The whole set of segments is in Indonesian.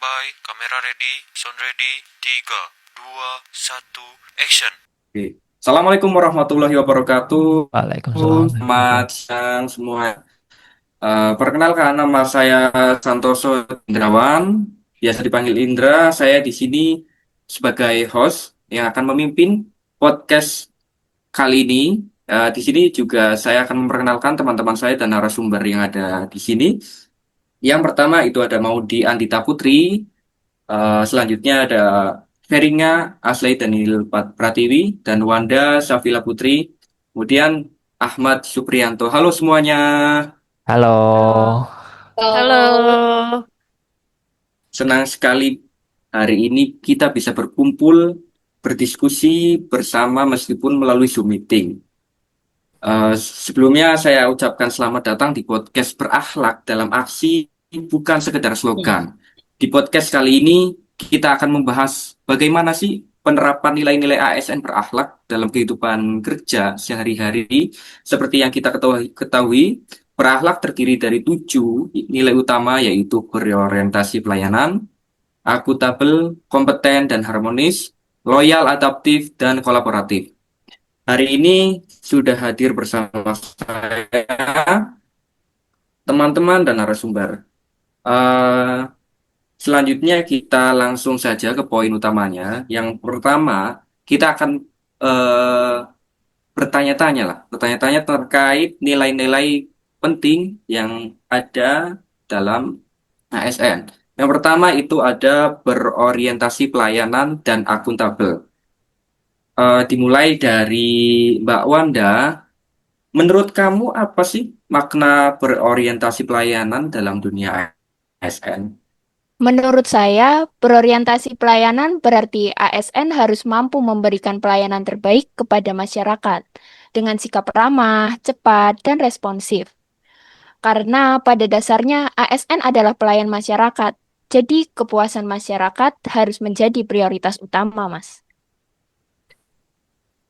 Standby, kamera ready, sound ready, 3, 2, 1, action. Oke. Assalamualaikum warahmatullahi wabarakatuh. Waalaikumsalam Selamat warahmatullahi. siang semua. Perkenalkan nama saya Santoso Indrawan, biasa dipanggil Indra. Saya di sini sebagai host yang akan memimpin podcast kali ini. Di sini juga saya akan memperkenalkan teman-teman saya dan narasumber yang ada di sini. Yang pertama itu ada Maudi Andita Putri. Selanjutnya ada Veringa Aslay Daniel Pratiwi dan Wanda Safila Putri. Kemudian Ahmad Supriyanto. Halo semuanya. Halo. Halo. Senang sekali hari ini kita bisa berkumpul, berdiskusi bersama meskipun melalui Zoom meeting. Sebelumnya saya ucapkan selamat datang di podcast berakhlak dalam aksi bukan sekedar slogan. Di podcast kali ini kita akan membahas bagaimana sih penerapan nilai-nilai ASN berakhlak dalam kehidupan kerja sehari-hari. Seperti yang kita ketahui, berakhlak terdiri dari 7 nilai utama yaitu berorientasi pelayanan, akuntabel, kompeten dan harmonis, loyal, adaptif, dan kolaboratif. Hari ini sudah hadir bersama saya, teman-teman dan narasumber. Eh, Selanjutnya kita langsung saja ke poin utamanya. Yang pertama, kita akan eh, bertanya-tanya lah, bertanya-tanya terkait nilai-nilai penting yang ada dalam ASN. Yang pertama itu ada berorientasi pelayanan dan akuntabel. Dimulai dari Mbak Wanda. Menurut kamu apa sih makna berorientasi pelayanan dalam dunia ASN? Menurut saya, berorientasi pelayanan berarti ASN harus mampu memberikan pelayanan terbaik kepada masyarakat dengan sikap ramah, cepat, dan responsif. Karena pada dasarnya ASN adalah pelayan masyarakat, jadi kepuasan masyarakat harus menjadi prioritas utama, Mas.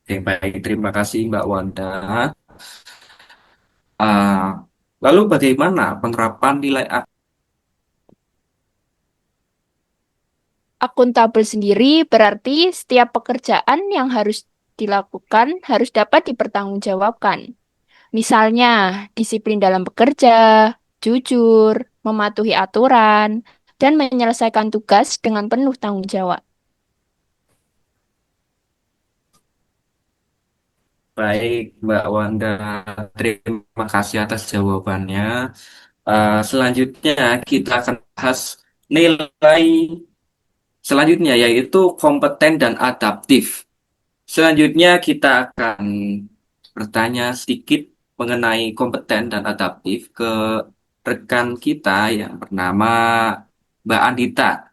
Oke, baik, terima kasih Mbak Wanda. Ah, Lalu bagaimana penerapan nilai Akuntabel sendiri berarti setiap pekerjaan yang harus dilakukan harus dapat dipertanggungjawabkan. Misalnya, disiplin dalam bekerja, jujur, mematuhi aturan, dan menyelesaikan tugas dengan penuh tanggung jawab. baik Mbak Wanda? Terima kasih atas jawabannya. Selanjutnya kita akan bahas nilai selanjutnya yaitu kompeten dan adaptif. Selanjutnya kita akan bertanya sedikit mengenai kompeten dan adaptif ke rekan kita yang bernama Mbak Andita.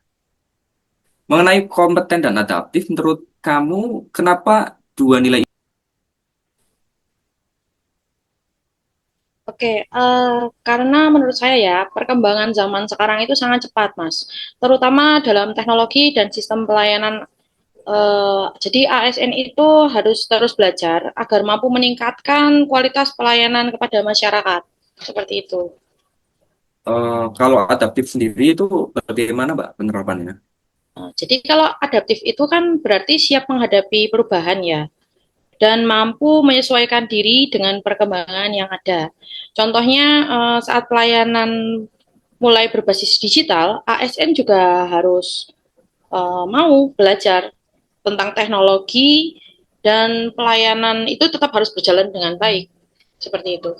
Mengenai kompeten dan adaptif, menurut kamu kenapa dua nilai ini? Oke, karena menurut saya ya, perkembangan zaman sekarang itu sangat cepat, Mas. Terutama dalam teknologi dan sistem pelayanan. Jadi ASN itu harus terus belajar agar mampu meningkatkan kualitas pelayanan kepada masyarakat. Seperti itu. Kalau adaptif sendiri itu bagaimana, Mbak, penerapannya? Jadi kalau adaptif itu kan berarti siap menghadapi perubahan ya, dan mampu menyesuaikan diri dengan perkembangan yang ada. Contohnya saat pelayanan mulai berbasis digital, ASN juga harus mau belajar tentang teknologi dan pelayanan itu tetap harus berjalan dengan baik. Seperti itu.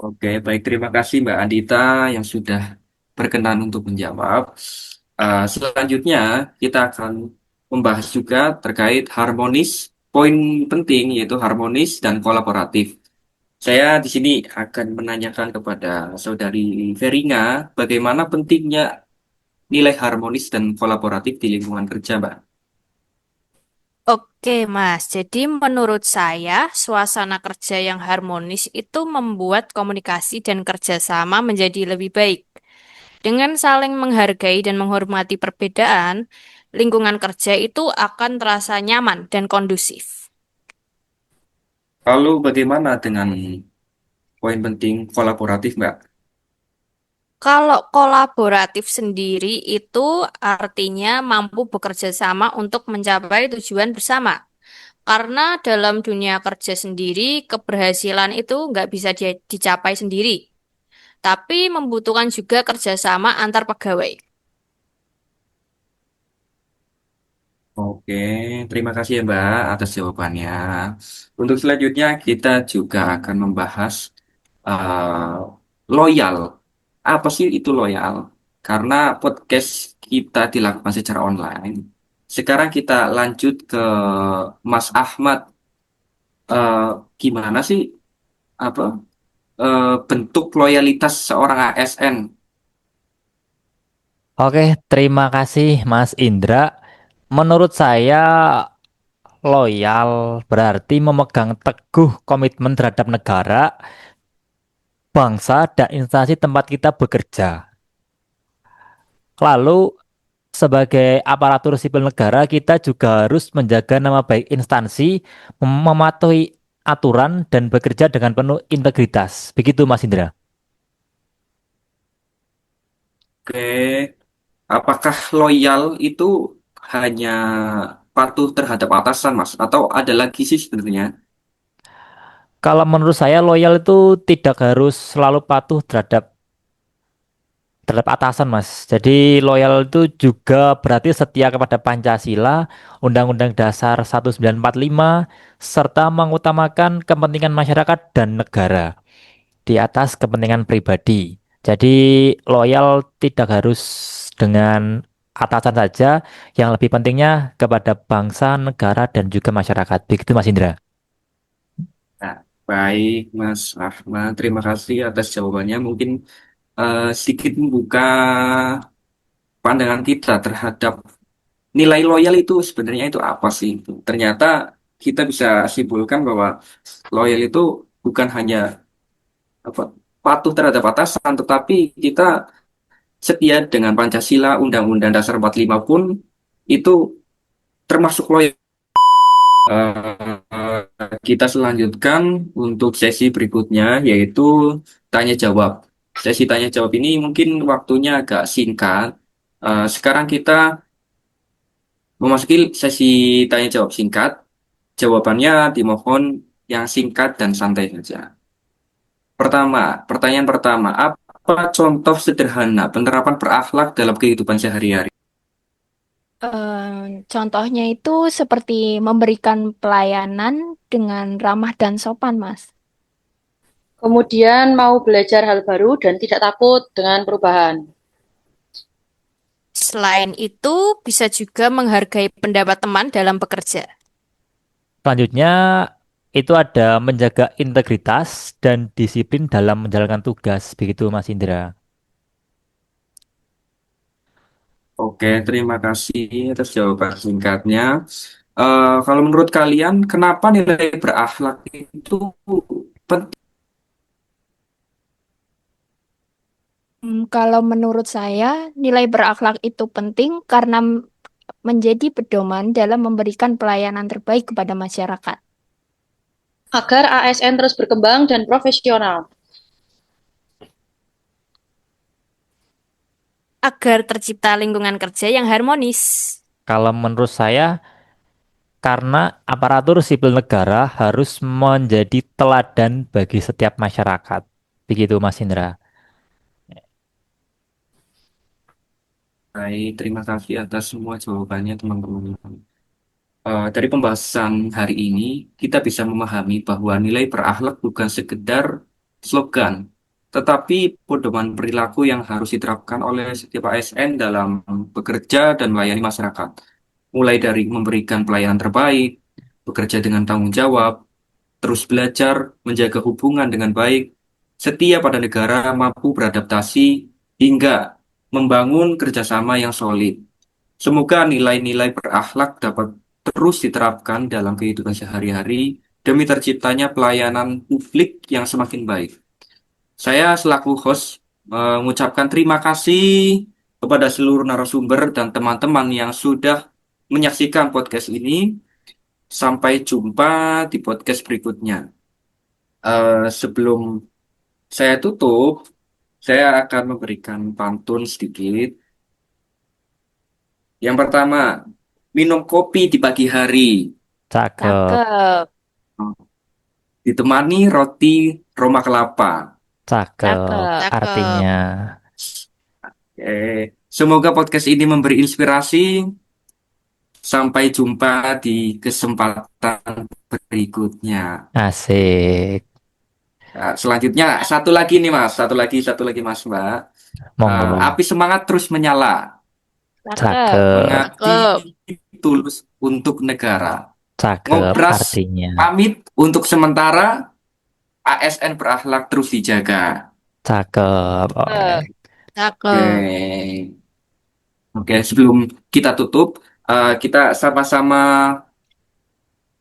Oke, baik. Terima kasih Mbak Andita yang sudah berkenan untuk menjawab. Selanjutnya, kita akan membahas juga terkait harmonis, poin penting yaitu harmonis dan kolaboratif. Saya di sini akan menanyakan kepada Saudari Veringa, bagaimana pentingnya nilai harmonis dan kolaboratif di lingkungan kerja, Mbak? Oke, Mas. Jadi menurut saya, suasana kerja yang harmonis itu membuat komunikasi dan kerjasama menjadi lebih baik. Dengan saling menghargai dan menghormati perbedaan, lingkungan kerja itu akan terasa nyaman dan kondusif. Lalu bagaimana dengan poin penting kolaboratif, Mbak? Kalau kolaboratif sendiri itu artinya mampu bekerja sama untuk mencapai tujuan bersama. Karena dalam dunia kerja sendiri, keberhasilan itu nggak bisa dicapai sendiri, tapi membutuhkan juga kerjasama antar pegawai. Oke, terima kasih ya Mbak atas jawabannya. Untuk selanjutnya kita juga akan membahas loyal. Apa sih itu loyal? Karena podcast kita dilakukan secara online. Sekarang kita lanjut ke Mas Ahmad. Eh, Gimana sih apa bentuk loyalitas seorang ASN? Oke, terima kasih Mas Indra. Menurut saya, loyal berarti memegang teguh komitmen terhadap negara, bangsa, dan instansi tempat kita bekerja. Lalu, sebagai aparatur sipil negara, kita juga harus menjaga nama baik instansi, mematuhi aturan, dan bekerja dengan penuh integritas. Begitu, Mas Indra. Oke, apakah loyal itu hanya patuh terhadap atasan, Mas? Atau ada lagi sih sebenarnya? Kalau menurut saya, loyal itu tidak harus selalu patuh terhadap atasan, Mas. Jadi loyal itu juga berarti setia kepada Pancasila, Undang-Undang Dasar 1945, serta mengutamakan kepentingan masyarakat dan negara di atas kepentingan pribadi. Jadi loyal tidak harus dengan atasan saja, yang lebih pentingnya kepada bangsa, negara, dan juga masyarakat. Begitu, Mas Indra. Nah, baik, Mas Rahmat. Terima kasih atas jawabannya. Mungkin sedikit membuka pandangan kita terhadap nilai loyal itu sebenarnya itu apa sih? Ternyata kita bisa simpulkan bahwa loyal itu bukan hanya apa, patuh terhadap atasan, tetapi kita setia dengan Pancasila, Undang-Undang Dasar 45 pun itu termasuk loyal. Kita selanjutkan untuk sesi berikutnya yaitu tanya jawab. Sesi tanya jawab ini mungkin waktunya agak singkat. Sekarang kita memasuki sesi tanya jawab singkat. Jawabannya dimohon yang singkat dan santai saja. Pertanyaan pertama, apa contoh sederhana penerapan berakhlak dalam kehidupan sehari-hari? Contohnya itu seperti memberikan pelayanan dengan ramah dan sopan, Mas. Kemudian mau belajar hal baru dan tidak takut dengan perubahan. Selain itu, bisa juga menghargai pendapat teman dalam bekerja. Selanjutnya, itu ada menjaga integritas dan disiplin dalam menjalankan tugas. Begitu, Mas Indra. Oke, terima kasih atas jawaban singkatnya. Kalau menurut kalian, kenapa nilai berakhlak itu penting? Kalau menurut saya, nilai berakhlak itu penting karena menjadi pedoman dalam memberikan pelayanan terbaik kepada masyarakat. Agar ASN terus berkembang dan profesional. Agar tercipta lingkungan kerja yang harmonis. Kalau menurut saya, karena aparatur sipil negara harus menjadi teladan bagi setiap masyarakat. Begitu, Mas Indra. Baik, terima kasih atas semua jawabannya, teman-teman. Dari pembahasan hari ini, kita bisa memahami bahwa nilai berakhlak bukan sekedar slogan, tetapi pedoman perilaku yang harus diterapkan oleh setiap ASN dalam bekerja dan melayani masyarakat. Mulai dari memberikan pelayanan terbaik, bekerja dengan tanggung jawab, terus belajar, menjaga hubungan dengan baik, setia pada negara, mampu beradaptasi, hingga membangun kerjasama yang solid. Semoga nilai-nilai berakhlak dapat terus diterapkan dalam kehidupan sehari-hari demi terciptanya pelayanan publik yang semakin baik. Saya selaku host mengucapkan terima kasih kepada seluruh narasumber dan teman-teman yang sudah menyaksikan podcast ini. Sampai jumpa di podcast berikutnya. Sebelum saya tutup, Saya akan memberikan pantun sedikit. Yang pertama, minum kopi di pagi hari, Cakep, Cakep. ditemani roti Roma kelapa. cakep. Cakep. Artinya, Cakep. Semoga podcast ini memberi inspirasi. Sampai jumpa di kesempatan berikutnya. asik. Nah, selanjutnya satu lagi nih Mas, satu lagi Mas Mbak. Monggo. Api semangat terus menyala, Cakep. Cakep, mengabdi Cakep. tulus untuk negara. cakep. Ngobras Artinya, pamit untuk sementara, ASN berakhlak terus dijaga. cakep. Oke. Oke, Cakep. oke. Sebelum kita tutup, kita sama-sama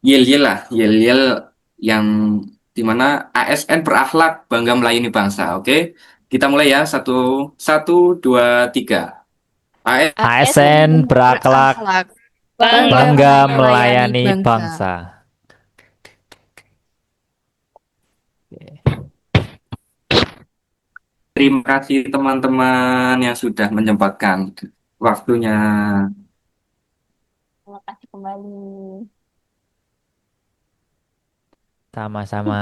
yel-yel lah, yel-yel yang dimana ASN berakhlak bangga melayani bangsa. Oke, kita mulai ya. Satu, satu, dua, tiga. ASN ASN berakhlak, Berakhlak. bangga bangga melayani melayani bangsa. bangsa. Terima kasih teman-teman yang sudah menyempatkan waktunya. Terima kasih kembali. Sama-sama.